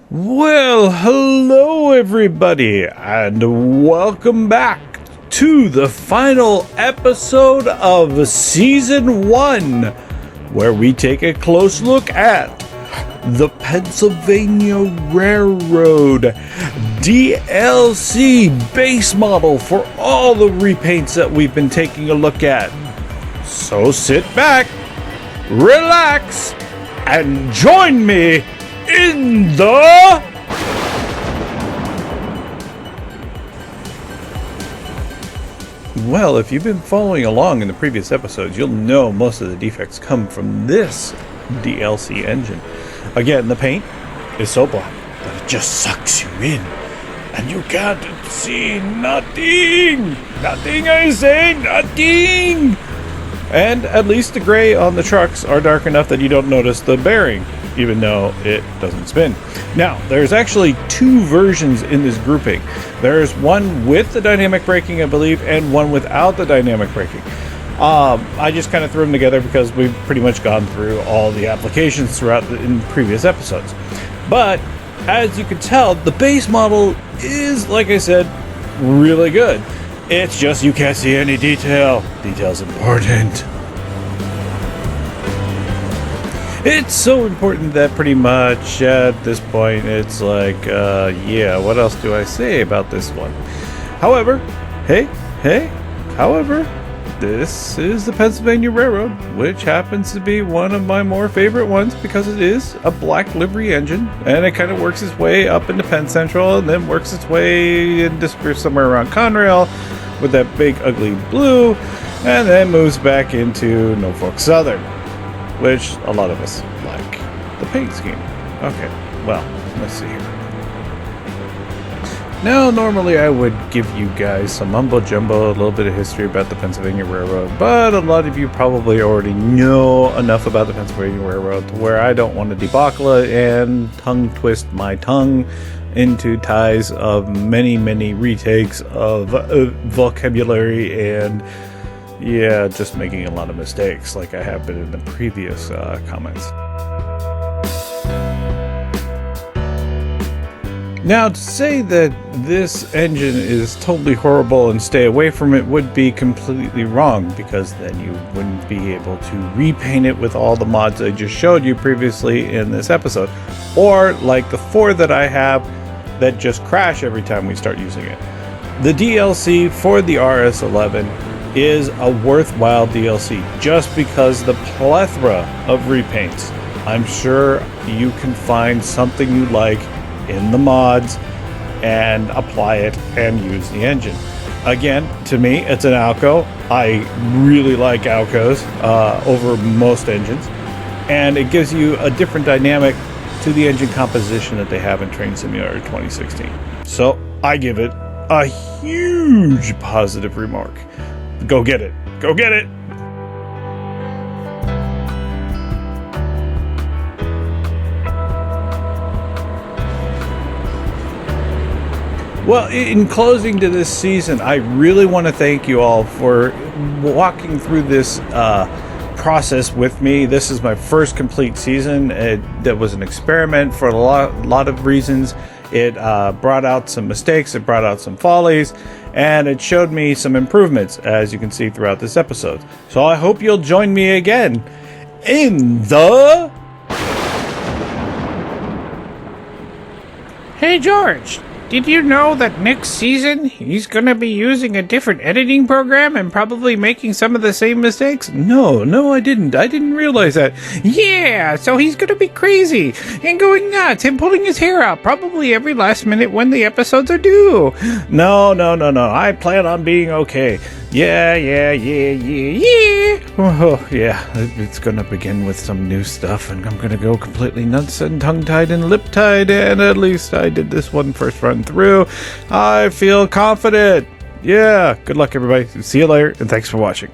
Well, hello everybody, and welcome back to the final episode of Season 1, where we take a close look at the Pennsylvania Railroad DLC base model for all the repaints that we've been taking a look at. So sit back, relax, and join me in the Well, if you've been following along in the previous episodes, you'll know most of the defects come from this DLC engine. Again, the paint is so black that it just sucks you in, and you can't see nothing. Nothing, I say, nothing. And at least the gray on the trucks are dark enough that you don't notice the bearing, even though it doesn't spin. Now, there's actually two versions in this grouping. There's one with the dynamic braking, I believe, and one without the dynamic braking. I just kind of threw them together because we've pretty much gone through all the applications in previous episodes. But as you can tell, the base model is, like I said, really good. It's just you can't see any detail. Detail's important. It's so important that pretty much at this point it's like, yeah, what else do I say about this one? However, however, this is the Pennsylvania Railroad, which happens to be one of my more favorite ones because it is a black livery engine, and it kind of works its way up into Penn Central and then works its way into somewhere around Conrail with that big ugly blue, and then moves back into Norfolk Southern, which a lot of us like the paint scheme. Okay, well, let's see here. Now, normally I would give you guys some mumbo jumbo, a little bit of history about the Pennsylvania Railroad, but a lot of you probably already know enough about the Pennsylvania Railroad to where I don't want to debacle it and tongue twist my tongue into ties of many retakes of vocabulary and yeah, just making a lot of mistakes like I have been in the previous comments. Now, to say that this engine is totally horrible and stay away from it would be completely wrong, because then you wouldn't be able to repaint it with all the mods I just showed you previously in this episode, or like the 4 that I have that just crash every time we start using it. The DLC for the RS11 is a worthwhile DLC just because the plethora of repaints. I'm sure you can find something you like in the mods and apply it and use the engine. Again, to me, it's an Alco. I really like Alcos over most engines, and it gives you a different dynamic to the engine composition that they have in Train Simulator 2016. So I give it a huge positive remark. Go get it. Go get it. Well, in closing to this season, I really want to thank you all for walking through this process with me. This is my first complete season. That was an experiment for a lot of reasons. It brought out some mistakes, it brought out some follies, and it showed me some improvements, as you can see throughout this episode. So I hope you'll join me again in the... Hey George, did you know that next season he's gonna be using a different editing program and probably making some of the same mistakes? No, I didn't. I didn't realize that. Yeah, so he's gonna be crazy and going nuts and pulling his hair out probably every last minute when the episodes are due. No. I plan on being okay. Yeah. Oh, yeah, it's gonna begin with some new stuff, and I'm gonna go completely nuts and tongue-tied and lip-tied, and at least I did this one first run through. I feel confident. Yeah, good luck, everybody. See you later, and thanks for watching.